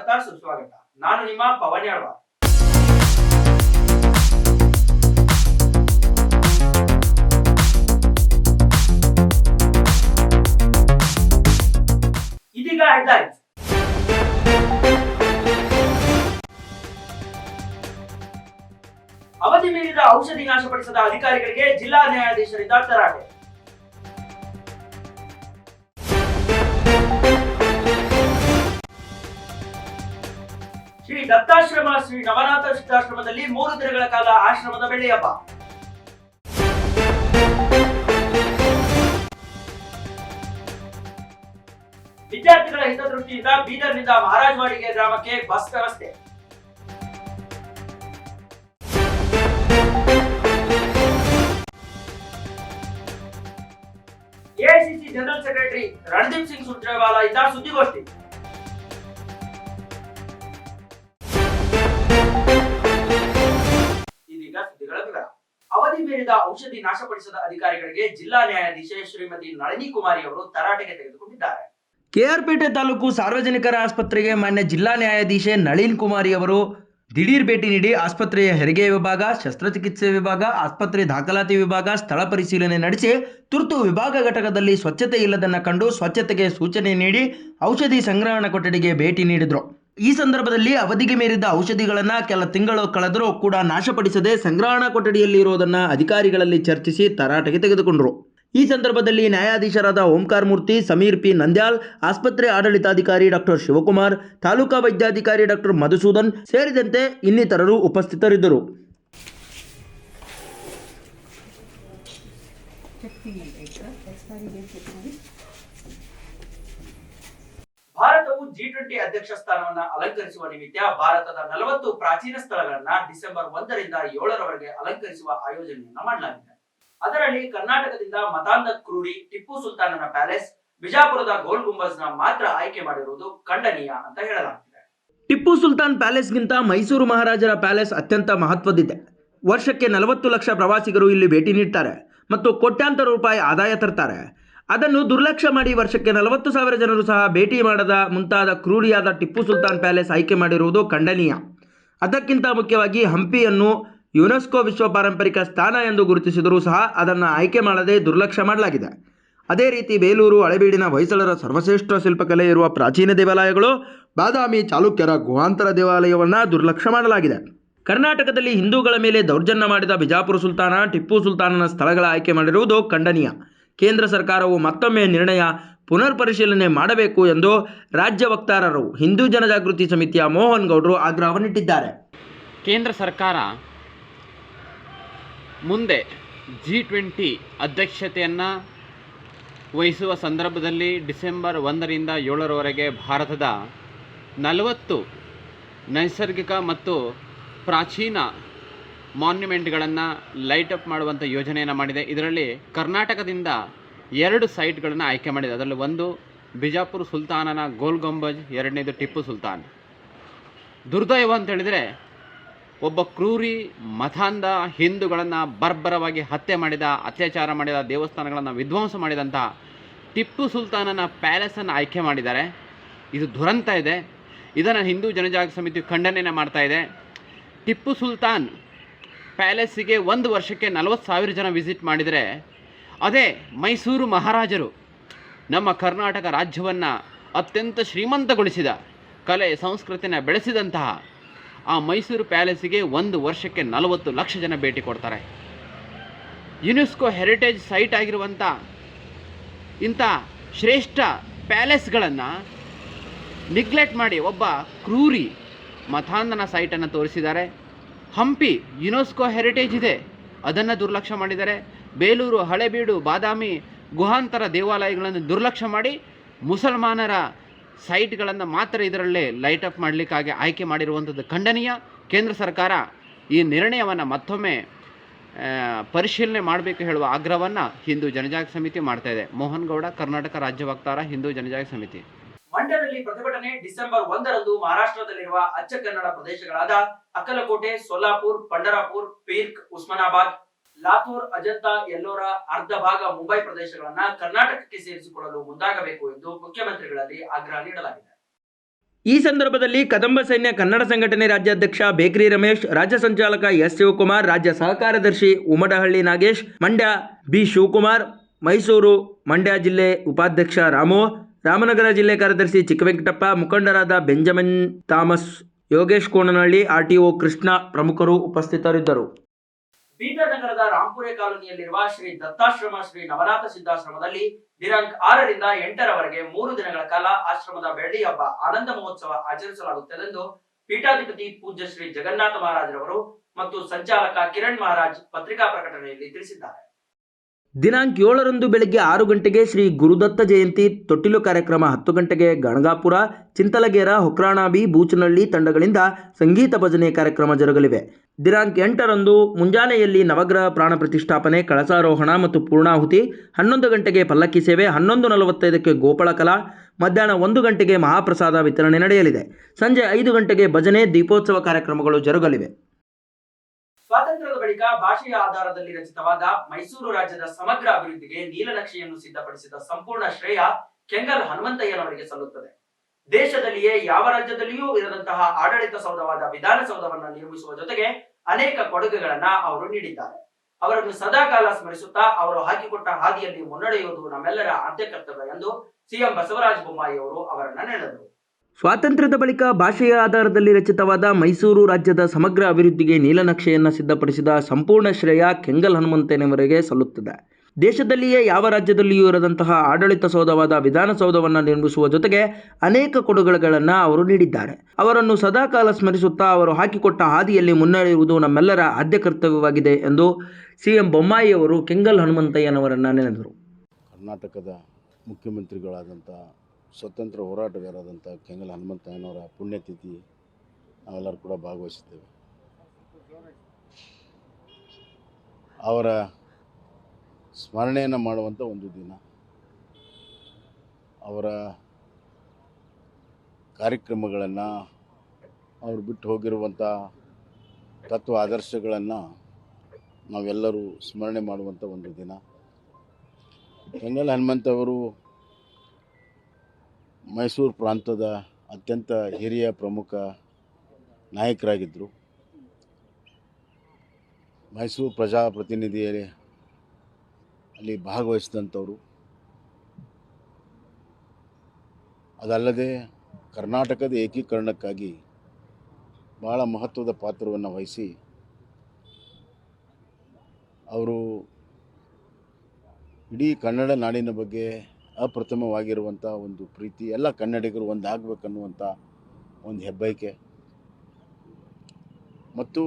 ಸ್ವಾಗತ ಸುಸ್ವಾಗತ. ನಾನು ನಿಮ್ಮ ಪವನ್ ಯಾಳ್ವಾರ್. ಇದೀಗ ಹೆಡ್ಲೈನ್ಸ್. ಅವಧಿ ಮೀರಿದ ಔಷಧಿ ನಾಶಪಡಿಸದ ಅಧಿಕಾರಿಗಳಿಗೆ ಜಿಲ್ಲಾ ನ್ಯಾಯಾಧೀಶರಿಂದ ತರಾಟೆ. ಶ್ರೀ ದತ್ತಾಶ್ರಮ ಶ್ರೀ ನವನಾಥ ಸಿದ್ಧಾಶ್ರಮದಲ್ಲಿ 3 ದಿನಗಳ ಕಾಲ ಆಶ್ರಮದ ಬೆಳ್ಳಿ ಹಬ್ಬ. ವಿದ್ಯಾರ್ಥಿಗಳ ಹಿತದೃಷ್ಟಿಯಿಂದ ಬೀದರ್ನಿಂದ ಮಹಾರಾಜವಾಡಿಗೆ ಗ್ರಾಮಕ್ಕೆ ಬಸ್ ವ್ಯವಸ್ಥೆ. AICC general secretary Randeep Singh Surjewala ಇದ್ದ ಸುದ್ದಿಗೋಷ್ಠಿ. ಇದೀಗ ಸುದ್ದಿಗಳ ವಿವರ. ಅವಧಿ ಮೀರಿದ ಔಷಧಿ ನಾಶಪಡಿಸದ ಅಧಿಕಾರಿಗಳಿಗೆ ಜಿಲ್ಲಾ ನ್ಯಾಯಾಧೀಶೆ ಶ್ರೀಮತಿ ನಳಿನಿ ಕುಮಾರಿ ಅವರು ತರಾಟೆಗೆ ತೆಗೆದುಕೊಂಡಿದ್ದಾರೆ. ಕೆಆರ್ಪೇಟೆ ತಾಲೂಕು ಸಾರ್ವಜನಿಕರ ಆಸ್ಪತ್ರೆಗೆ ಮಾನ್ಯ ಜಿಲ್ಲಾ ನ್ಯಾಯಾಧೀಶೆ ನಳಿನ್ ಕುಮಾರಿ ಅವರು ದಿಢೀರ್ ಭೇಟಿ ನೀಡಿ ಆಸ್ಪತ್ರೆಯ ಹೆರಿಗೆ ವಿಭಾಗ, ಶಸ್ತ್ರಚಿಕಿತ್ಸೆ ವಿಭಾಗ, ಆಸ್ಪತ್ರೆ ದಾಖಲಾತಿ ವಿಭಾಗ ಸ್ಥಳ ಪರಿಶೀಲನೆ ನಡೆಸಿ ತುರ್ತು ವಿಭಾಗ ಘಟಕದಲ್ಲಿ ಸ್ವಚ್ಛತೆ ಇಲ್ಲದನ್ನು ಕಂಡು ಸ್ವಚ್ಛತೆಗೆ ಸೂಚನೆ ನೀಡಿ ಔಷಧಿ ಸಂಗ್ರಹಣಾ ಕೊಠಡಿಗೆ ಭೇಟಿ ನೀಡಿದರು. ಈ ಸಂದರ್ಭದಲ್ಲಿ ಅವಧಿಗೆ ಮೀರಿದ ಔಷಧಿಗಳನ್ನು ಕೆಲ ತಿಂಗಳು ಕಳೆದರೂ ಕೂಡ ನಾಶಪಡಿಸದೆ ಸಂಗ್ರಹಣಾ ಕೊಠಡಿಯಲ್ಲಿ ಇರುವುದನ್ನು ಅಧಿಕಾರಿಗಳಲ್ಲಿ ಚರ್ಚಿಸಿ ತರಾಟೆಗೆ ತೆಗೆದುಕೊಂಡರು. ಈ ಸಂದರ್ಭದಲ್ಲಿ ನ್ಯಾಯಾಧೀಶರಾದ ಓಂಕಾರ ಮೂರ್ತಿ, ಸಮೀರ್ ಪಿ ನಂದ್ಯಾಲ್, ಆಸ್ಪತ್ರೆ ಆಡಳಿತಾಧಿಕಾರಿ ಡಾಕ್ಟರ್ ಶಿವಕುಮಾರ್, ತಾಲೂಕಾ ವೈದ್ಯಾಧಿಕಾರಿ ಡಾಕ್ಟರ್ ಮಧುಸೂದನ್ ಸೇರಿದಂತೆ ಇನ್ನಿತರರು ಉಪಸ್ಥಿತರಿದ್ದರು. ಭಾರತವು G20 ಅಧ್ಯಕ್ಷ ಸ್ಥಾನವನ್ನು ಅಲಂಕರಿಸುವ ನಿಮಿತ್ತ ಭಾರತದ 40 ಪ್ರಾಚೀನ ಸ್ಥಳಗಳನ್ನು ಡಿಸೆಂಬರ್ 1 ರಿಂದ 7 ರವರೆಗೆ ಅಲಂಕರಿಸುವ ಆಯೋಜನೆಯನ್ನ ಮಾಡಲಾಗಿದೆ. ಅದರಲ್ಲಿ ಕರ್ನಾಟಕದಿಂದ ಮತಾಂಧ ಕ್ರೂರಿ ಟಿಪ್ಪು ಸುಲ್ತಾನನ ಪ್ಯಾಲೇಸ್, ಬಿಜಾಪುರದ ಗೋಲ್ ಗುಂಬಜ್ನ ಮಾತ್ರ ಆಯ್ಕೆ ಮಾಡಿರುವುದು ಖಂಡನೀಯ ಅಂತ ಹೇಳಲಾಗ್ತಿದೆ. ಟಿಪ್ಪು ಸುಲ್ತಾನ್ ಪ್ಯಾಲೇಸ್ಗಿಂತ ಮೈಸೂರು ಮಹಾರಾಜರ ಪ್ಯಾಲೇಸ್ ಅತ್ಯಂತ ಮಹತ್ವದಿದೆ. ವರ್ಷಕ್ಕೆ 40 ಲಕ್ಷ ಪ್ರವಾಸಿಗರು ಇಲ್ಲಿ ಭೇಟಿ ನೀಡ್ತಾರೆ ಮತ್ತು ಕೋಟ್ಯಾಂತರ ರೂಪಾಯಿ ಆದಾಯ ತರ್ತಾರೆ. ಅದನ್ನು ದುರ್ಲಕ್ಷ್ಯ ಮಾಡಿ ವರ್ಷಕ್ಕೆ 40,000 ಜನರು ಸಹ ಭೇಟಿ ಮಾಡದ ಮುಂತಾದ ಕ್ರೂರಿಯಾದ ಟಿಪ್ಪು ಸುಲ್ತಾನ್ ಪ್ಯಾಲೇಸ್ ಆಯ್ಕೆ ಮಾಡಿರುವುದು ಖಂಡನೀಯ. ಅದಕ್ಕಿಂತ ಮುಖ್ಯವಾಗಿ ಹಂಪಿಯನ್ನು ಯುನೆಸ್ಕೋ ವಿಶ್ವ ಪಾರಂಪರಿಕ ಸ್ಥಾನ ಎಂದು ಗುರುತಿಸಿದರೂ ಸಹ ಅದನ್ನು ಆಯ್ಕೆ ಮಾಡದೆ ದುರ್ಲಕ್ಷ್ಯ ಮಾಡಲಾಗಿದೆ. ಅದೇ ರೀತಿ ಬೇಲೂರು, ಹಳೆಬೀಡಿನ ಹೊಯ್ಸಳರ ಸರ್ವಶ್ರೇಷ್ಠ ಶಿಲ್ಪಕಲೆ ಇರುವ ಪ್ರಾಚೀನ ದೇವಾಲಯಗಳು, ಬಾದಾಮಿ ಚಾಲುಕ್ಯರ ಗುಹಾಂತರ ದೇವಾಲಯವನ್ನು ದುರ್ಲಕ್ಷ್ಯ ಮಾಡಲಾಗಿದೆ. ಕರ್ನಾಟಕದಲ್ಲಿ ಹಿಂದೂಗಳ ಮೇಲೆ ದೌರ್ಜನ್ಯ ಮಾಡಿದ ಬಿಜಾಪುರ ಸುಲ್ತಾನ, ಟಿಪ್ಪು ಸುಲ್ತಾನನ ಸ್ಥಳಗಳ ಆಯ್ಕೆ ಮಾಡಿರುವುದು ಖಂಡನೀಯ. ಕೇಂದ್ರ ಸರ್ಕಾರವು ಮತ್ತೊಮ್ಮೆ ನಿರ್ಣಯ ಪುನರ್ ಪರಿಶೀಲನೆ ಮಾಡಬೇಕು ಎಂದು ರಾಜ್ಯ ವಕ್ತಾರರು ಹಿಂದೂ ಜನಜಾಗೃತಿ ಸಮಿತಿಯ ಮೋಹನ್ ಗೌಡ್ರು ಆಗ್ರಹವನ್ನಿಟ್ಟಿದ್ದಾರೆ. ಕೇಂದ್ರ ಸರ್ಕಾರ ಮುಂದೆ G20 ಅಧ್ಯಕ್ಷತೆಯನ್ನು ವಹಿಸುವ ಸಂದರ್ಭದಲ್ಲಿ ಡಿಸೆಂಬರ್ 1 ರಿಂದ 7 ರವರೆಗೆ ಭಾರತದ 40 ನೈಸರ್ಗಿಕ ಮತ್ತು ಪ್ರಾಚೀನ ಮಾನ್ಯುಮೆಂಟ್ಗಳನ್ನು ಲೈಟ್ ಅಪ್ ಮಾಡುವಂಥ ಯೋಜನೆಯನ್ನು ಮಾಡಿದೆ. ಇದರಲ್ಲಿ ಕರ್ನಾಟಕದಿಂದ 2 ಸೈಟ್ಗಳನ್ನು ಆಯ್ಕೆ ಮಾಡಿದೆ. ಅದರಲ್ಲಿ ಒಂದು ಬಿಜಾಪುರ ಸುಲ್ತಾನನ ಗೋಲ್ ಗುಂಬಜ್, ಎರಡನೇದು ಟಿಪ್ಪು ಸುಲ್ತಾನ್. ದುರ್ದೈವ ಅಂತ ಹೇಳಿದರೆ ಒಬ್ಬ ಕ್ರೂರಿ ಮತಾಂಧ ಹಿಂದೂಗಳನ್ನು ಬರ್ಬರವಾಗಿ ಹತ್ಯೆ ಮಾಡಿದ, ಅತ್ಯಾಚಾರ ಮಾಡಿದ, ದೇವಸ್ಥಾನಗಳನ್ನು ವಿಧ್ವಂಸ ಮಾಡಿದಂಥ ಟಿಪ್ಪು ಸುಲ್ತಾನನ ಪ್ಯಾಲೇಸನ್ನು ಆಯ್ಕೆ ಮಾಡಿದ್ದಾರೆ. ಇದು ದುರಂತ ಇದೆ. ಇದನ್ನು ಹಿಂದೂ ಜನಜಾಗೃತಿ ಸಮಿತಿ ಖಂಡನೆಯನ್ನು ಮಾಡ್ತಾ ಇದೆ. ಟಿಪ್ಪು ಸುಲ್ತಾನ್ ಪ್ಯಾಲೇಸಿಗೆ ಒಂದು ವರ್ಷಕ್ಕೆ 40,000 ಜನ ವಿಸಿಟ್ ಮಾಡಿದರೆ, ಅದೇ ಮೈಸೂರು ಮಹಾರಾಜರು ನಮ್ಮ ಕರ್ನಾಟಕ ರಾಜ್ಯವನ್ನು ಅತ್ಯಂತ ಶ್ರೀಮಂತಗೊಳಿಸಿದ, ಕಲೆ ಸಂಸ್ಕೃತಿನ ಬೆಳೆಸಿದಂತಹ ಆ ಮೈಸೂರು ಪ್ಯಾಲೇಸಿಗೆ ಒಂದು ವರ್ಷಕ್ಕೆ 40 ಲಕ್ಷ ಜನ ಭೇಟಿ ಕೊಡ್ತಾರೆ. ಯುನೆಸ್ಕೋ ಹೆರಿಟೇಜ್ ಸೈಟ್ ಆಗಿರುವಂಥ ಇಂಥ ಶ್ರೇಷ್ಠ ಪ್ಯಾಲೇಸ್ಗಳನ್ನು ನಿಗ್ಲೆಕ್ಟ್ ಮಾಡಿ ಒಬ್ಬ ಕ್ರೂರಿ ಮತಾಂಧನ ಸೈಟನ್ನು ತೋರಿಸಿದ್ದಾರೆ. ಹಂಪಿ ಯುನೆಸ್ಕೋ ಹೆರಿಟೇಜ್ ಇದೆ, ಅದನ್ನು ದುರ್ಲಕ್ಷ್ಯ ಮಾಡಿದ್ದಾರೆ. ಬೇಲೂರು, ಹಳೆಬೀಡು, ಬಾದಾಮಿ ಗುಹಾಂತರ ದೇವಾಲಯಗಳನ್ನು ದುರ್ಲಕ್ಷ್ಯ ಮಾಡಿ ಮುಸಲ್ಮಾನರ ಸೈಟ್ಗಳನ್ನು ಮಾತ್ರ ಇದರಲ್ಲೇ ಲೈಟ್ ಅಪ್ ಮಾಡಲಿಕ್ಕಾಗಿ ಆಯ್ಕೆ ಮಾಡಿರುವಂಥದ್ದು ಖಂಡನೀಯ. ಕೇಂದ್ರ ಸರ್ಕಾರ ಈ ನಿರ್ಣಯವನ್ನು ಮತ್ತೊಮ್ಮೆ ಪರಿಶೀಲನೆ ಮಾಡಬೇಕು ಹೇಳುವ ಆಗ್ರಹವನ್ನು ಹಿಂದೂ ಜನಜಾಗೃತಿ ಸಮಿತಿ ಮಾಡ್ತಾ ಇದೆ. ಮೋಹನ್ ಗೌಡ, ಕರ್ನಾಟಕ ರಾಜ್ಯ ವಕ್ತಾರ, ಹಿಂದೂ ಜನಜಾಗೃತಿ ಸಮಿತಿ. ಮಂಡ್ಯದಲ್ಲಿ ಪ್ರತಿಭಟನೆ. ಡಿಸೆಂಬರ್ 1 ರಂದು ಮಹಾರಾಷ್ಟ್ರದಲ್ಲಿರುವ ಅಚ್ಚ ಕನ್ನಡ ಪ್ರದೇಶಗಳಾದ ಅಕ್ಕಲಕೋಟೆ, ಸೋಲಾಪುರ್, ಪಂಡರಾಪುರ್, ಪೀರ್ಕ್, ಉಸ್ಮಾನಾಬಾದ್, ಲಾತೂರ್, ಅಜಂತಾ, ಎಲ್ಲೋರ, ಅರ್ಧ ಭಾಗ ಮುಂಬೈ ಪ್ರದೇಶಗಳನ್ನ ಕರ್ನಾಟಕಕ್ಕೆ ಸೇರಿಸಿಕೊಳ್ಳಲು ಮುಂದಾಗಬೇಕು ಎಂದು ಮುಖ್ಯಮಂತ್ರಿಗಳಲ್ಲಿ ಆಗ್ರಹ ನೀಡಲಾಗಿದೆ. ಈ ಸಂದರ್ಭದಲ್ಲಿ ಕದಂಬ ಸೈನ್ಯ ಕನ್ನಡ ಸಂಘಟನೆ ರಾಜ್ಯಾಧ್ಯಕ್ಷ ಬೇಕ್ರಿ ರಮೇಶ್, ರಾಜ್ಯ ಸಂಚಾಲಕ ಎಸ್ ಶಿವಕುಮಾರ್, ರಾಜ್ಯ ಸಹ ಕಾರ್ಯದರ್ಶಿ ಉಮಡಹಳ್ಳಿ ನಾಗೇಶ್, ಮಂಡ್ಯ ಬಿ ಶಿವಕುಮಾರ್, ಮೈಸೂರು ಮಂಡ್ಯ ಜಿಲ್ಲೆ ಉಪಾಧ್ಯಕ್ಷ ರಾಮು, ರಾಮನಗರ ಜಿಲ್ಲೆ ಕಾರ್ಯದರ್ಶಿ ಚಿಕ್ಕವೆಂಕಟಪ್ಪ, ಮುಖಂಡರಾದ Benjamin Thomas, Yogesh Konanahalli, RTO Krishna ಪ್ರಮುಖರು ಉಪಸ್ಥಿತರಿದ್ದರು. ಬೀದರ್ ನಗರದ ರಾಂಪುರೆ ಕಾಲೋನಿಯಲ್ಲಿರುವ ಶ್ರೀ ದತ್ತಾಶ್ರಮ ಶ್ರೀ ನವನಾಥ ಸಿದ್ದಾಶ್ರಮದಲ್ಲಿ ದಿನಾಂಕ 6ರಿಂದ 8ರವರೆಗೆ 3 ದಿನಗಳ ಕಾಲ ಆಶ್ರಮದ ಬೆಳ್ಳಿ ಹಬ್ಬ ಆನಂದ ಮಹೋತ್ಸವ ಆಚರಿಸಲಾಗುತ್ತದೆ ಎಂದು ಪೀಠಾಧಿಪತಿ ಪೂಜ್ಯ ಶ್ರೀ ಜಗನ್ನಾಥ ಮಹಾರಾಜರವರು ಮತ್ತು ಸಂಚಾಲಕ ಕಿರಣ್ ಮಹಾರಾಜ್ ಪತ್ರಿಕಾ ಪ್ರಕಟಣೆಯಲ್ಲಿ ತಿಳಿಸಿದ್ದಾರೆ. ದಿನಾಂಕ 7ರಂದು ಬೆಳಗ್ಗೆ 6 ಗಂಟೆಗೆ ಶ್ರೀ ಗುರುದತ್ತ ಜಯಂತಿ ತೊಟ್ಟಿಲು ಕಾರ್ಯಕ್ರಮ, 10 ಗಂಟೆಗೆ ಗಣಗಾಪುರ, ಚಿಂತಲಗೇರ, ಹೊಕ್ರಾಣಾಬಿ, ಬೂಚನಹಳ್ಳಿ ತಂಡಗಳಿಂದ ಸಂಗೀತ ಭಜನೆ ಕಾರ್ಯಕ್ರಮ ಜರುಗಲಿವೆ. ದಿನಾಂಕ 8ರಂದು ಮುಂಜಾನೆಯಲ್ಲಿ ನವಗ್ರಹ ಪ್ರಾಣ ಪ್ರತಿಷ್ಠಾಪನೆ, ಕಳಸಾರೋಹಣ ಮತ್ತು ಪೂರ್ಣಾಹುತಿ, 11 ಗಂಟೆಗೆ ಪಲ್ಲಕ್ಕಿ ಸೇವೆ, 11:45ಕ್ಕೆ ಗೋಪಾಳ ಕಲಾ, ಮಧ್ಯಾಹ್ನ 1 ಗಂಟೆಗೆ ಮಹಾಪ್ರಸಾದ ವಿತರಣೆ ನಡೆಯಲಿದೆ. ಸಂಜೆ 5 ಗಂಟೆಗೆ ಭಜನೆ, ದೀಪೋತ್ಸವ ಕಾರ್ಯಕ್ರಮಗಳು ಜರುಗಲಿವೆ. ಸ್ವಾತಂತ್ರ್ಯದ ಬಳಿಕ ಭಾಷೆಯ ಆಧಾರದಲ್ಲಿ ರಚಿತವಾದ ಮೈಸೂರು ರಾಜ್ಯದ ಸಮಗ್ರ ಅಭಿವೃದ್ಧಿಗೆ ನೀಲನಕ್ಷೆಯನ್ನು ಸಿದ್ಧಪಡಿಸಿದ ಸಂಪೂರ್ಣ ಶ್ರೇಯ ಕೆಂಗಲ್ ಹನುಮಂತಯ್ಯನವರಿಗೆ ಸಲ್ಲುತ್ತದೆ. ದೇಶದಲ್ಲಿಯೇ ಯಾವ ರಾಜ್ಯದಲ್ಲಿಯೂ ಇರದಂತಹ ಆಡಳಿತ ಸೌಧವಾದ ವಿಧಾನಸೌಧವನ್ನು ನಿರ್ಮಿಸುವ ಜೊತೆಗೆ ಅನೇಕ ಕೊಡುಗೆಗಳನ್ನ ಅವರು ನೀಡಿದ್ದಾರೆ. ಅವರನ್ನು ಸದಾಕಾಲ ಸ್ಮರಿಸುತ್ತಾ ಅವರು ಹಾಕಿಕೊಟ್ಟ ಹಾದಿಯಲ್ಲಿ ಮುನ್ನಡೆಯುವುದು ನಮ್ಮೆಲ್ಲರ ಆದ್ಯ ಕರ್ತವ್ಯ ಎಂದು ಸಿಎಂ ಬಸವರಾಜ ಬೊಮ್ಮಾಯಿ ಅವರು ಅವರನ್ನ ನೆನೆದರು. ಸ್ವಾತಂತ್ರ್ಯದ ಬಳಿಕ ಭಾಷೆಯ ಆಧಾರದಲ್ಲಿ ರಚಿತವಾದ ಮೈಸೂರು ರಾಜ್ಯದ ಸಮಗ್ರ ಅಭಿವೃದ್ಧಿಗೆ ನೀಲನಕ್ಷೆಯನ್ನು ಸಿದ್ಧಪಡಿಸಿದ ಸಂಪೂರ್ಣ ಶ್ರೇಯ ಕೆಂಗಲ್ ಹನುಮಂತಯ್ಯನವರಿಗೆ ಸಲ್ಲುತ್ತದೆ. ದೇಶದಲ್ಲಿಯೇ ಯಾವ ರಾಜ್ಯದಲ್ಲಿಯೂ ಇರದಂತಹ ಆಡಳಿತ ಸೌಧವಾದ ವಿಧಾನಸೌಧವನ್ನು ನಿರ್ಮಿಸುವ ಜೊತೆಗೆ ಅನೇಕ ಕೊಡುಗೆಗಳನ್ನು ಅವರು ನೀಡಿದ್ದಾರೆ. ಅವರನ್ನು ಸದಾಕಾಲ ಸ್ಮರಿಸುತ್ತಾ ಅವರು ಹಾಕಿಕೊಟ್ಟ ಹಾದಿಯಲ್ಲಿ ಮುನ್ನಡೆಯುವುದು ನಮ್ಮೆಲ್ಲರ ಆದ್ಯ ಕರ್ತವ್ಯವಾಗಿದೆ ಎಂದು ಸಿಎಂ ಬೊಮ್ಮಾಯಿ ಅವರು ಕೆಂಗಲ್ ಹನುಮಂತಯ್ಯನವರನ್ನು ನೆನೆದರು. ಕರ್ನಾಟಕದ ಮುಖ್ಯಮಂತ್ರಿಗಳಾದಂಥ ಸ್ವತಂತ್ರ ಹೋರಾಟಗಾರರಾದಂಥ ಕೆಂಗಲ್ ಹನುಮಂತಯ್ಯನವರ ಪುಣ್ಯತಿಥಿ ನಾವೆಲ್ಲರೂ ಕೂಡ ಭಾಗವಹಿಸಿದ್ದೇವೆ. ಅವರ ಸ್ಮರಣೆಯನ್ನು ಮಾಡುವಂಥ ಒಂದು ದಿನ. ಅವರ ಕಾರ್ಯಕ್ರಮಗಳನ್ನು, ಅವರು ಬಿಟ್ಟು ಹೋಗಿರುವಂಥ ತತ್ವ ಆದರ್ಶಗಳನ್ನು ನಾವೆಲ್ಲರೂ ಸ್ಮರಣೆ ಮಾಡುವಂಥ ಒಂದು ದಿನ. ಕೆಂಗಲ್ ಹನುಮಂತವರು ಮೈಸೂರು ಪ್ರಾಂತದ ಅತ್ಯಂತ ಹಿರಿಯ ಪ್ರಮುಖ ನಾಯಕರಾಗಿದ್ದರು. ಮೈಸೂರು ಪ್ರಜಾಪ್ರತಿನಿಧಿಯಲ್ಲಿ ಅಲ್ಲಿ ಭಾಗವಹಿಸಿದಂಥವರು. ಅದಲ್ಲದೆ ಕರ್ನಾಟಕದ ಏಕೀಕರಣಕ್ಕಾಗಿ ಭಾಳ ಮಹತ್ವದ ಪಾತ್ರವನ್ನು ವಹಿಸಿ ಅವರು ಇಡೀ ಕನ್ನಡ ನಾಡಿನ ಬಗ್ಗೆ ಅಪ್ರಥಮವಾಗಿರುವಂಥ ಒಂದು ಪ್ರೀತಿ, ಎಲ್ಲ ಕನ್ನಡಿಗರು ಒಂದಾಗಬೇಕನ್ನುವಂಥ ಒಂದು ಹೆಬ್ಬಯಕೆ ಮತ್ತು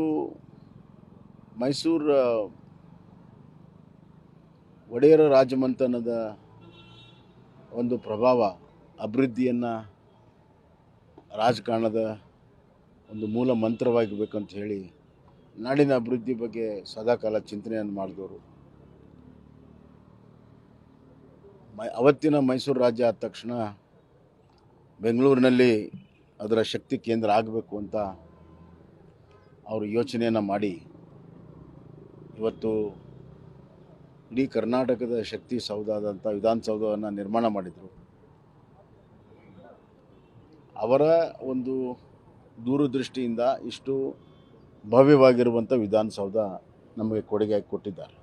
ಮೈಸೂರು ಒಡೆಯರ ರಾಜಮನೆತನದ ಒಂದು ಪ್ರಭಾವ, ಅಭಿವೃದ್ಧಿಯನ್ನು ರಾಜಕಾರಣದ ಒಂದು ಮೂಲ ಮಂತ್ರವಾಗಿಬೇಕಂತ ಹೇಳಿ ನಾಡಿನ ಅಭಿವೃದ್ಧಿ ಬಗ್ಗೆ ಸದಾಕಾಲ ಚಿಂತನೆಯನ್ನು ಮಾಡಿದವರು. ಅವತ್ತಿನ ಮೈಸೂರು ರಾಜ್ಯ ಆದ ತಕ್ಷಣ ಬೆಂಗಳೂರಿನಲ್ಲಿ ಅದರ ಶಕ್ತಿ ಕೇಂದ್ರ ಆಗಬೇಕು ಅಂತ ಅವರು ಯೋಚನೆಯನ್ನು ಮಾಡಿ ಇವತ್ತು ಇಡೀ ಕರ್ನಾಟಕದ ಶಕ್ತಿ ಸೌಧ ಆದಂಥ ವಿಧಾನಸೌಧವನ್ನು ನಿರ್ಮಾಣ ಮಾಡಿದರು. ಅವರ ಒಂದು ದೂರದೃಷ್ಟಿಯಿಂದ ಇಷ್ಟು ಭವ್ಯವಾಗಿರುವಂಥ ವಿಧಾನಸೌಧ ನಮಗೆ ಕೊಡುಗೆಯಾಗಿ ಕೊಟ್ಟಿದ್ದಾರೆ.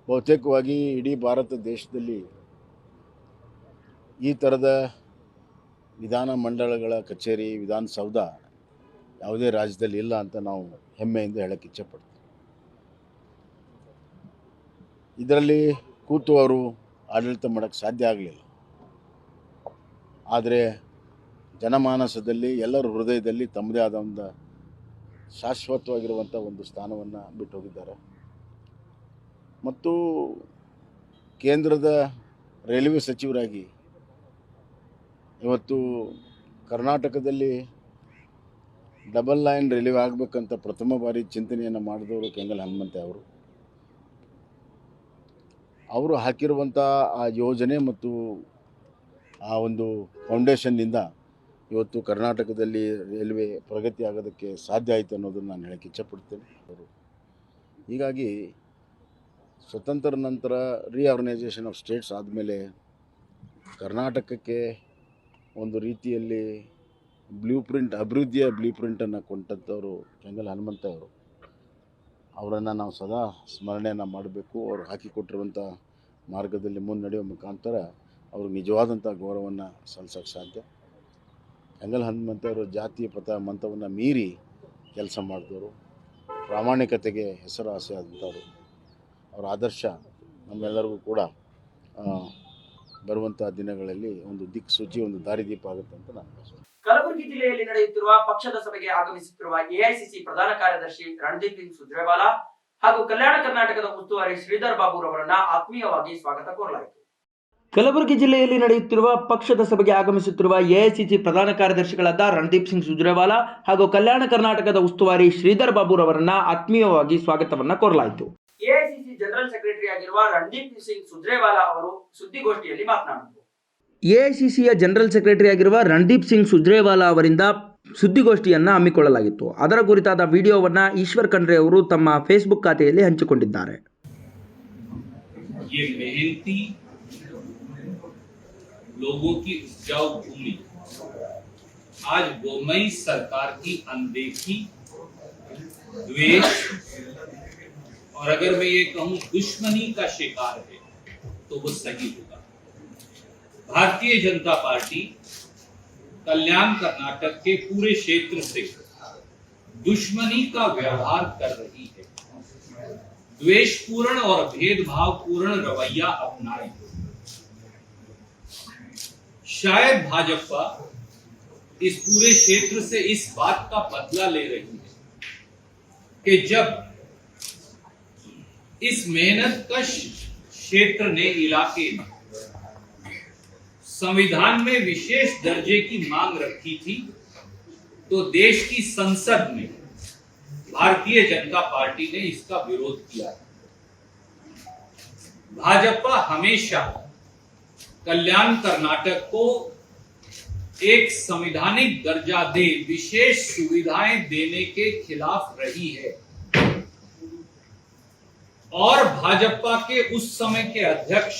ಬಹುತೇಕವಾಗಿ ಇಡೀ ಭಾರತ ದೇಶದಲ್ಲಿ ಈ ಥರದ ವಿಧಾನ ಮಂಡಳಗಳ ಕಚೇರಿ, ವಿಧಾನಸೌಧ ಯಾವುದೇ ರಾಜ್ಯದಲ್ಲಿ ಇಲ್ಲ ಅಂತ ನಾವು ಹೆಮ್ಮೆಯಿಂದ ಹೇಳಕ್ಕೆ ಇಚ್ಛೆಪಡ್ತೀವಿ. ಇದರಲ್ಲಿ ಕೂತು ಅವರು ಆಡಳಿತ ಮಾಡೋಕ್ಕೆ ಸಾಧ್ಯ ಆಗಲಿಲ್ಲ. ಆದರೆ ಜನಮಾನಸದಲ್ಲಿ, ಎಲ್ಲರ ಹೃದಯದಲ್ಲಿ ತಮ್ಮದೇ ಆದ ಒಂದು ಶಾಶ್ವತವಾಗಿರುವಂಥ ಒಂದು ಸ್ಥಾನವನ್ನು ಬಿಟ್ಟು ಹೋಗಿದ್ದಾರೆ. ಮತ್ತು ಕೇಂದ್ರದ ರೈಲ್ವೆ ಸಚಿವರಾಗಿ ಇವತ್ತು ಕರ್ನಾಟಕದಲ್ಲಿ ಡಬಲ್ ಲೈನ್ ರೈಲ್ವೆ ಆಗಬೇಕಂತ ಪ್ರಥಮ ಬಾರಿ ಚಿಂತನೆಯನ್ನು ಮಾಡಿದವರು ಕೆಂಗಲ್ ಹನುಮಂತಯ್ಯ ಅವರು. ಅವರು ಹಾಕಿರುವಂಥ ಆ ಯೋಜನೆ ಮತ್ತು ಆ ಒಂದು ಫೌಂಡೇಶನ್ನಿಂದ ಇವತ್ತು ಕರ್ನಾಟಕದಲ್ಲಿ ರೈಲ್ವೆ ಪ್ರಗತಿ ಆಗೋದಕ್ಕೆ ಸಾಧ್ಯ ಆಯಿತು ಅನ್ನೋದನ್ನು ನಾನು ಹೇಳಕ್ಕೆ ಇಚ್ಛೆಪಡ್ತೇನೆ. ಹೀಗಾಗಿ ಸ್ವತಂತ್ರ ನಂತರ ರಿಆರ್ಗನೈಸೇಷನ್ ಆಫ್ ಸ್ಟೇಟ್ಸ್ ಆದಮೇಲೆ ಕರ್ನಾಟಕಕ್ಕೆ ಒಂದು ರೀತಿಯಲ್ಲಿ ಅಭಿವೃದ್ಧಿಯ ಬ್ಲೂ ಪ್ರಿಂಟನ್ನು ಕೊಟ್ಟಂಥವ್ರು ಕೆಂಗಲ್ ಹನುಮಂತ ಅವರು. ಅವರನ್ನು ನಾವು ಸದಾ ಸ್ಮರಣೆಯನ್ನು ಮಾಡಬೇಕು. ಅವರು ಹಾಕಿಕೊಟ್ಟಿರುವಂಥ ಮಾರ್ಗದಲ್ಲಿ ಮುನ್ನಡೆಯುವ ಮುಖಾಂತರ ಅವ್ರಿಗೆ ನಿಜವಾದಂಥ ಗೌರವವನ್ನು ಸಲ್ಲಿಸೋಕ್ಕೆ ಸಾಧ್ಯ. ಕೆಂಗಲ್ ಹನುಮಂತ ಅವರು ಜಾತಿಯ ಮಂತವನ್ನು ಮೀರಿ ಕೆಲಸ ಮಾಡಿದವರು, ಪ್ರಾಮಾಣಿಕತೆಗೆ ಹೆಸರುವಾಸಿಯಾದಂಥವ್ರು. ಅವರ ಆದರ್ಶ ನಮ್ಮೆಲ್ಲರಿಗೂ ಕೂಡ ಬರುವಂಥ ದಿನಗಳಲ್ಲಿ ಒಂದು ದಿಕ್ಸೂಚಿ, ಒಂದು ದಾರಿದೀಪ ಆಗುತ್ತೆ ಅಂತ ನಾನು ಭಾವಿಸ್ತೇನೆ. ಕಲಬುರಗಿ ಜಿಲ್ಲೆಯಲ್ಲಿ ನಡೆಯುತ್ತಿರುವ ಪಕ್ಷದ ಸಭೆಗೆ ಆಗಮಿಸುತ್ತಿರುವ ಎಐಸಿಸಿ ಪ್ರಧಾನ ಕಾರ್ಯದರ್ಶಿ ರಣದೀಪ್ ಸಿಂಗ್ ಸುರ್ಜೇವಾಲಾ ಹಾಗೂ ಕಲ್ಯಾಣ ಕರ್ನಾಟಕದ ಉಸ್ತುವಾರಿ ಶ್ರೀಧರ್ ಬಾಬು ರವರನ್ನ ಆತ್ಮೀಯವಾಗಿ ಸ್ವಾಗತ ಕೋರಲಾಯಿತು. ಕಲಬುರಗಿ ಜಿಲ್ಲೆಯಲ್ಲಿ ನಡೆಯುತ್ತಿರುವ ಪಕ್ಷದ ಸಭೆಗೆ ಆಗಮಿಸುತ್ತಿರುವ ಎಐಸಿಸಿ ಪ್ರಧಾನ ಕಾರ್ಯದರ್ಶಿಗಳಾದ ರಣದೀಪ್ ಸಿಂಗ್ ಸುರ್ಜೇವಾಲಾ ಹಾಗೂ ಕಲ್ಯಾಣ ಕರ್ನಾಟಕದ ಉಸ್ತುವಾರಿ ಶ್ರೀಧರ್ ಬಾಬು ರವರನ್ನ ಆತ್ಮೀಯವಾಗಿ ಸ್ವಾಗತವನ್ನ ಕೋರಲಾಯಿತು. ಎಐಸಿಸಿ ಜನರಲ್ ಸೆಕ್ರೆಟರಿ ಆಗಿರುವ ರಣದೀಪ್ ಸಿಂಗ್ ಸುರ್ಜೇವಾಲಾ ಅವರು ಸುದ್ದಿಗೋಷ್ಠಿಯಲ್ಲಿ ಮಾತನಾಡಿದರು. ಎಐಸಿಸಿಯ ಜನರಲ್ ಸೆಕ್ರೆಟರಿ ಆಗಿರುವ ರಣದೀಪ್ ಸಿಂಗ್ ಸುರ್ಜೇವಾಲಾ ಅವರಿಂದ ಸುದ್ದಿಗೋಷ್ಠಿಯನ್ನು ಹಮ್ಮಿಕೊಳ್ಳಲಾಗಿತ್ತು. ಅದರ ಕುರಿತಾದ ವಿಡಿಯೋವನ್ನು ಈಶ್ವರ್ ಖಂಡ್ರೆ ಅವರು ತಮ್ಮ ಫೇಸ್ಬುಕ್ ಖಾತೆಯಲ್ಲಿ ಹಂಚಿಕೊಂಡಿದ್ದಾರೆ. ये मेहनती लोगों की उपजाऊ भूमि आज बोमई सरकार की अनदेखी, द्वेष और अगर मैं ये कहूं दुश्मनी का शिकार है तो वो सही होगा. भारतीय जनता पार्टी कल्याण कर्नाटक के पूरे क्षेत्र से दुश्मनी का व्यवहार कर रही है, द्वेषपूर्ण और भेदभावपूर्ण रवैया अपनाए. शायद भाजपा इस पूरे क्षेत्र से इस बात का बदला ले रही है कि जब इस मेहनतकश क्षेत्र ने, इलाके में संविधान में विशेष दर्जे की मांग रखी थी, तो देश की संसद में भारतीय जनता पार्टी ने इसका विरोध किया. भाजपा हमेशा कल्याण कर्नाटक को एक संवैधानिक दर्जा दे, विशेष सुविधाएं देने के खिलाफ रही है और भाजपा के उस समय के अध्यक्ष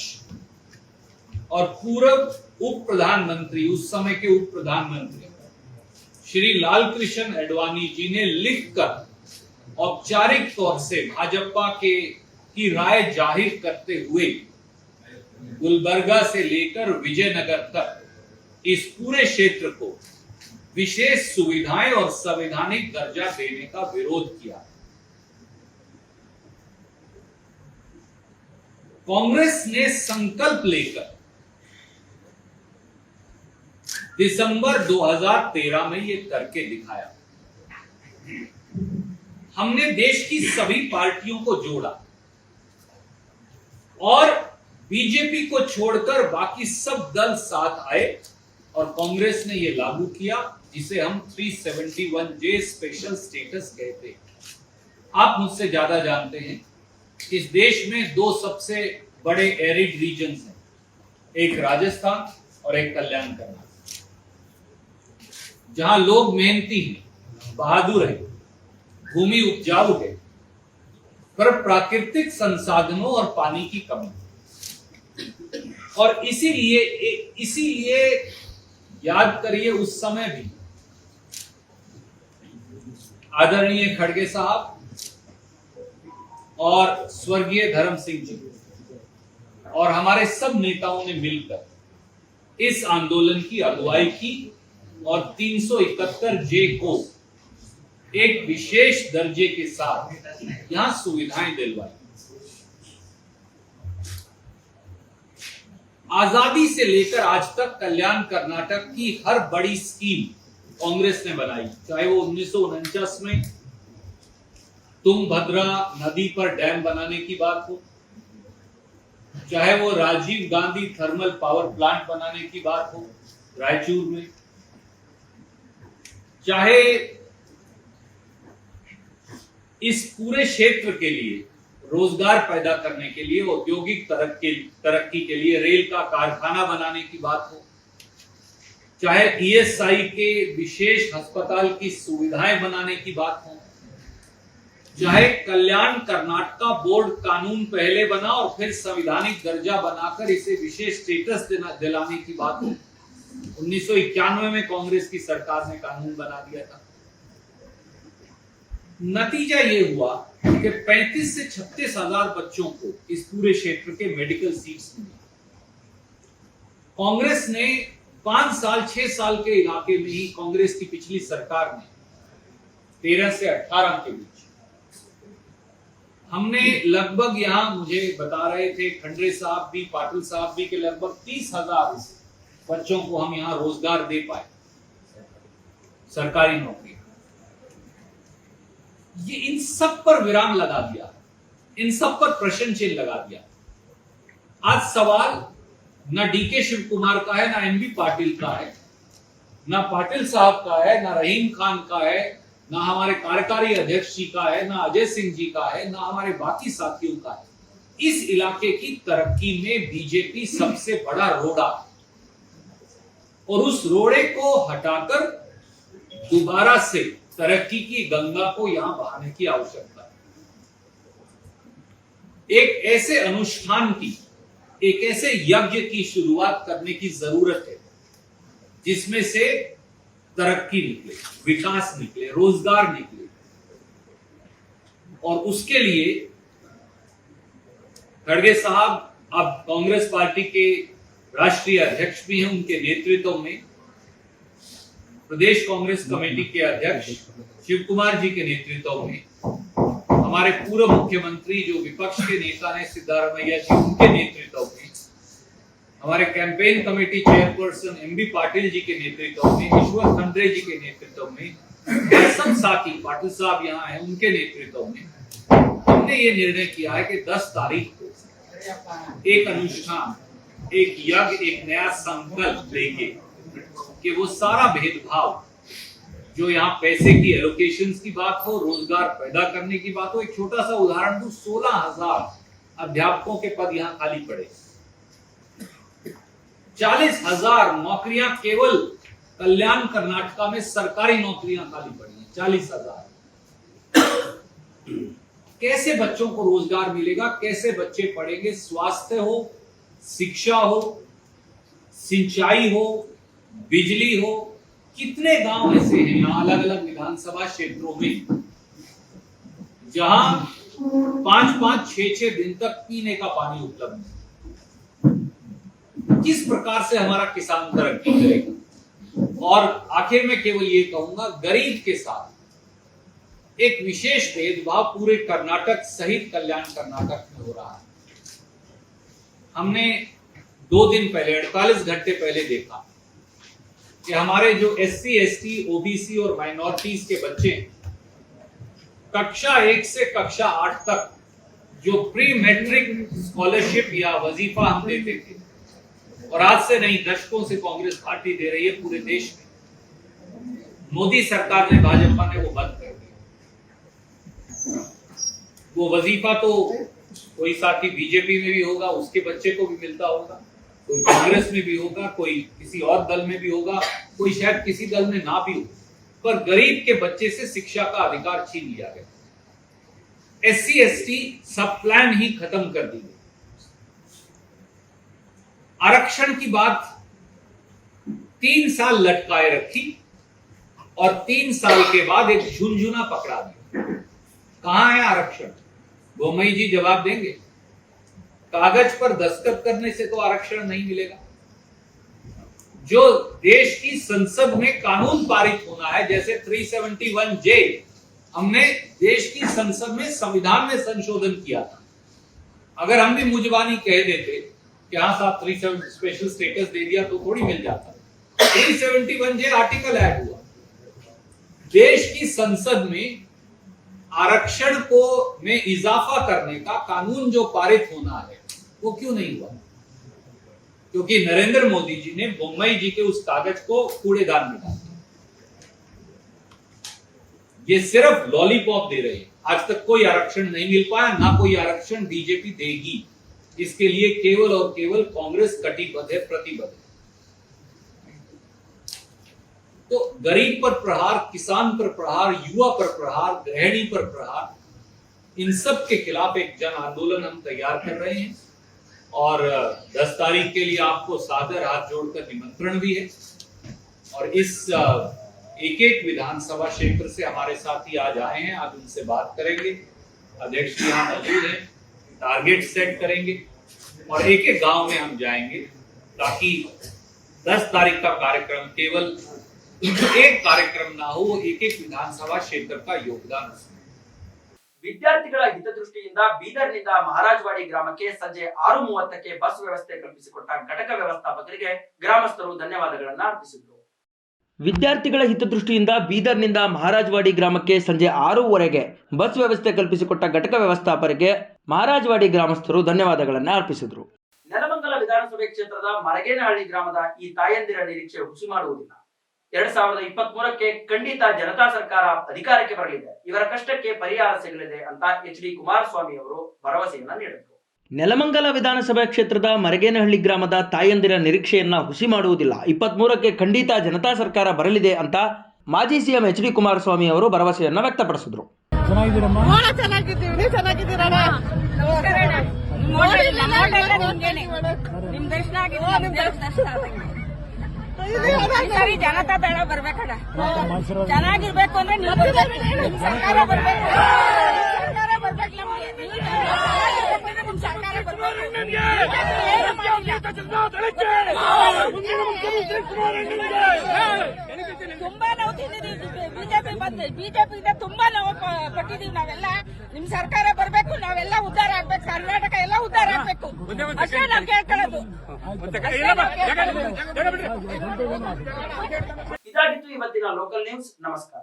और पूर्व उप प्रधानमंत्री, उस समय के उप प्रधानमंत्री श्री लालकृष्ण अडवाणी जी ने लिखकर औपचारिक तौर से भाजपा की राय जाहिर करते हुए गुलबर्गा से लेकर विजयनगर तक इस पूरे क्षेत्र को विशेष सुविधाएं और संवैधानिक दर्जा देने का विरोध किया. कांग्रेस ने संकल्प लेकर दिसंबर 2013 में ये करके दिखाया. हमने देश की सभी पार्टियों को जोड़ा और बीजेपी को छोड़कर बाकी सब दल साथ आए और कांग्रेस ने ये लागू किया, जिसे हम 371J स्पेशल स्टेटस कहते हैं. आप मुझसे ज्यादा जानते हैं, इस देश में दो सबसे बड़े एरिड रीजन्स हैं, एक राजस्थान और एक कल्याण कर्नाटक, जहां लोग मेहनती हैं, बहादुर हैं, भूमि उपजाऊ है, पर प्राकृतिक संसाधनों और पानी की कमी. और इसीलिए याद करिए, उस समय भी आदरणीय खड़गे साहब और स्वर्गीय धर्म सिंह जी और हमारे सब नेताओं ने मिलकर इस आंदोलन की अगुवाई की और 371J को एक विशेष दर्जे के साथ यहां सुविधाएं दिलवाई. आजादी से लेकर आज तक कल्याण कर्नाटक की हर बड़ी स्कीम कांग्रेस ने बनाई, चाहे वो 1949 में तुंगभद्रा नदी पर डैम बनाने की बात हो, चाहे वो Rajiv Gandhi thermal power plant बनाने की बात हो रायचूर में, चाहे इस पूरे क्षेत्र के लिए रोजगार पैदा करने के लिए, औद्योगिक तरक्की के लिए रेल का कारखाना बनाने की बात हो, चाहे ईएसआई के विशेष अस्पताल की सुविधाएं बनाने की बात हो, चाहे कल्याण कर्नाटक बोर्ड कानून पहले बना और फिर संवैधानिक दर्जा बनाकर इसे विशेष स्टेटस दिलाने की बात हो, 1991 में कांग्रेस की सरकार ने कानून बना दिया था। नतीजा ये हुआ कि 35 से 36 हजार बच्चों को इस पूरे क्षेत्र के मेडिकल सीट्स मिली। कांग्रेस ने 5 साल 6 साल के इलाके में ही, कांग्रेस की पिछली सरकार ने 13 से 18 के बीच हमने लगभग, यहां मुझे बता रहे थे खंडरे साहब भी, पाटिल साहब भी, कि लगभग 30,000 बच्चों को हम यहां रोजगार दे पाए, सरकारी नौकरी। ये इन सब पर विराम लगा दिया, इन सब पर प्रश्न चिन्ह लगा दिया। आज सवाल ना डीके शिव कुमार का है, ना एमबी पाटिल का है, ना पाटिल साहब का है, ना रहीम खान का है, ना हमारे कार्यकारी अध्यक्ष जी का है, ना अजय सिंह जी का है, ना हमारे बाकी साथियों का है। इस इलाके की तरक्की में बीजेपी सबसे बड़ा रोड़ा है और उस रोड़े को हटाकर दोबारा से तरक्की की गंगा को यहां बहाने की आवश्यकता है। एक ऐसे अनुष्ठान की, एक ऐसे यज्ञ की शुरुआत करने की जरूरत है जिसमें से तरक्की निकले, विकास निकले, रोजगार निकले। और उसके लिए खड़गे साहब अब कांग्रेस पार्टी के राष्ट्रीय अध्यक्ष भी हैं, उनके नेतृत्व में प्रदेश कांग्रेस कमेटी के अध्यक्ष शिव कुमार जी के नेतृत्व में, हमारे पूर्व मुख्यमंत्री जो विपक्ष के नेता हैं सिद्धारमैया जी, उनके नेतृत्व में, हमारे campaign committee chairperson MB Patil ji के नेतृत्व में, ईश्वर खंडरे जी के नेतृत्व में, सब साथी पाटिल साहब यहाँ हैं, उनके नेतृत्व में हमने ये निर्णय किया है कि 10 तारीख को एक अनुष्ठान, एक यज्ञ, एक नया संकल्प लेके कि वो सारा भेदभाव जो यहाँ पैसे की एलोकेशंस की बात हो, रोजगार पैदा करने की बात हो। एक छोटा सा उदाहरण दूं, 16,000 अध्यापकों के पद यहाँ खाली पड़े, 40,000 नौकरियां केवल कल्याण कर्नाटका में सरकारी नौकरियां खाली पड़ी हैं, 40,000। कैसे बच्चों को रोजगार मिलेगा, कैसे बच्चे पढ़ेंगे? स्वास्थ्य हो, शिक्षा हो, सिंचाई हो, बिजली हो। कितने गांव ऐसे हैं यहाँ अलग अलग विधानसभा क्षेत्रों में जहां 5-5, 6-6 दिन तक पीने का पानी उपलब्ध है। किस प्रकार से हमारा किसान तरक्की करेगा? और आखिर में केवल ये कहूंगा, गरीब के साथ एक विशेष भेदभाव पूरे कर्नाटक सहित कल्याण कर्नाटक में हो रहा है। हमने 2 दिन पहले, 48 घंटे पहले देखा कि हमारे जो SC, ST, OBC और माइनॉरिटीज के बच्चे कक्षा 1 से कक्षा 8 तक जो प्री मैट्रिक स्कॉलरशिप या वजीफा हम देते थे, और आज से नहीं, दशकों से कांग्रेस पार्टी दे रही है पूरे देश में, मोदी सरकार ने, भाजपा ने वो बंद कर दिया। वो वजीफा तो कोई साथी बीजेपी में भी होगा, उसके बच्चे को भी मिलता होगा, कोई कांग्रेस में भी होगा, कोई किसी और दल में भी होगा, कोई शायद किसी दल में ना भी हो, पर गरीब के बच्चे से शिक्षा का अधिकार छीन लिया गया। SC, ST सब प्लान ही खत्म कर दी गई। आरक्षण की बात 3 साल लटकाए रखी और 3 साल के बाद एक झुनझुना पकड़ा दिया। कहां है आरक्षण? बोम्मई जी जवाब देंगे। कागज पर दस्तखत करने से तो आरक्षण नहीं मिलेगा। जो देश की संसद में कानून पारित होना है, जैसे 371J, हमने देश की संसद में संविधान में संशोधन किया था। अगर हम भी मुजबानी कह देते कि हाँ साहब 370 स्पेशल स्टेटस दे दिया तो थोड़ी मिल जाता। 371J आर्टिकल ऐड हुआ। देश की संसद में आरक्षण को में इजाफा करने का कानून जो पारित होना है वो क्यों नहीं हुआ? क्योंकि नरेंद्र मोदी जी ने बोम्मई जी के उस कागज को कूड़ेदान में डाल दिया। ये सिर्फ लॉलीपॉप दे रहे हैं। आज तक कोई आरक्षण नहीं मिल पाया, ना कोई आरक्षण बीजेपी देगी। इसके लिए केवल और केवल कांग्रेस कटिबद्ध है, प्रतिबद्ध है। तो गरीब पर प्रहार, किसान पर प्रहार, युवा पर प्रहार, गृहिणी पर प्रहार, इन सब के खिलाफ एक जन आंदोलन हम तैयार कर रहे हैं और 10 तारीख के लिए आपको सादर हाथ जोड़कर निमंत्रण भी है। और इस एक एक विधानसभा क्षेत्र से हमारे साथी आज आए हैं, आज उनसे बात करेंगे। अध्यक्ष जी यहाँ मौजूद हैं, टारगेट सेट करेंगे और एक एक गांव में हम जाएंगे ताकि 10 तारीख का कार्यक्रम केवल एक कार्यक्रम ना हो, वो एक एक विधानसभा क्षेत्र का योगदान उसमें। ವಿದ್ಯಾರ್ಥಿಗಳ ಹಿತದೃಷ್ಟಿಯಿಂದ ಬೀದರ್ನಿಂದ ಮಹಾರಾಜವಾಡಿ ಗ್ರಾಮಕ್ಕೆ ಸಂಜೆ 6:30ಕ್ಕೆ ಬಸ್ ವ್ಯವಸ್ಥೆ ಕಲ್ಪಿಸಿಕೊಟ್ಟ ಘಟಕ ವ್ಯವಸ್ಥಾಪಕರಿಗೆ ಗ್ರಾಮಸ್ಥರು ಧನ್ಯವಾದಗಳನ್ನು ಅರ್ಪಿಸಿದರು. ವಿದ್ಯಾರ್ಥಿಗಳ ಹಿತದೃಷ್ಟಿಯಿಂದ ಬೀದರ್ನಿಂದ ಮಹಾರಾಜವಾಡಿ ಗ್ರಾಮಕ್ಕೆ ಸಂಜೆ 6:15ಕ್ಕೆ ಬಸ್ ವ್ಯವಸ್ಥೆ ಕಲ್ಪಿಸಿಕೊಟ್ಟ ಘಟಕ ವ್ಯವಸ್ಥಾಪಕರಿಗೆ ಮಹಾರಾಜವಾಡಿ ಗ್ರಾಮಸ್ಥರು ಧನ್ಯವಾದಗಳನ್ನು ಅರ್ಪಿಸಿದರು. ನೆಲಮಂಗಲ ವಿಧಾನಸಭೆ ಕ್ಷೇತ್ರದ ಮರಗೇನಹಳ್ಳಿ ಗ್ರಾಮದ ಈ ತಾಯಂದಿರ ನಿರೀಕ್ಷೆ ಹುಸಿ ಮಾಡುವುದಿಲ್ಲ. 2023ಕ್ಕೆ ಖಂಡಿತ ಜನತಾ ಸರ್ಕಾರ ಅಧಿಕಾರಕ್ಕೆ ಬರಲಿದೆ, ಇವರ ಕಷ್ಟಕ್ಕೆ ಪರಿಹಾರ ಸಿಗಲಿದೆ ಅಂತ ಎಚ್ ಡಿ ಕುಮಾರಸ್ವಾಮಿ ಅವರು ಭರವಸೆಯನ್ನ ನೀಡಿದರು. ನೆಲಮಂಗಲ ವಿಧಾನಸಭಾ ಕ್ಷೇತ್ರದ ಮರಗೇನಹಳ್ಳಿ ಗ್ರಾಮದ ತಾಯಂದಿರ ನಿರೀಕ್ಷೆಯನ್ನ ಹುಸಿ ಮಾಡುವುದಿಲ್ಲ, 23ಕ್ಕೆ ಖಂಡಿತ ಜನತಾ ಸರ್ಕಾರ ಬರಲಿದೆ ಅಂತ ಮಾಜಿ ಸಿಎಂ ಎಚ್ ಡಿ ಕುಮಾರಸ್ವಾಮಿ ಅವರು ಭರವಸೆಯನ್ನ ವ್ಯಕ್ತಪಡಿಸಿದರು. ಸರಿ ಜನತಾ ದಳ ಬರ್ಬೇಕಣ್ಣ, ಚೆನ್ನಾಗಿರ್ಬೇಕು ಅಂದ್ರೆ ನೀವು ಬರ್ಬೇಕು, ನಿಮ್ ಸರ್ಕಾರ ಬರ್ಬೇಕು, ಸರ್ಕಾರ ಬರ್ಬೇಕು, ನಿಮ್ ಸರ್ಕಾರ ತುಂಬಾ ನಾವು ತಿಂದಿದ್ದೀವಿ. ಬಿಜೆಪಿಯಿಂದ ತುಂಬಾ ನಾವು ಪಟ್ಟಿದೀವಿ. ನಾವೆಲ್ಲ ನಿಮ್ ಸರ್ಕಾರ ಬರ್ಬೇಕು, ನಾವೆಲ್ಲ ಉದ್ಧಾರ ಆಗ್ಬೇಕು, ಕರ್ನಾಟಕ ಎಲ್ಲ ಉದ್ಧಾರ ಆಗ್ಬೇಕು ಅಷ್ಟೇ ನಾವು ಕೇಳ್ಕೊಳ್ಳೋದು. ಇದಾಗಿತ್ತು ಇವತ್ತಿನ ಲೋಕಲ್ ನ್ಯೂಸ್. ನಮಸ್ಕಾರ.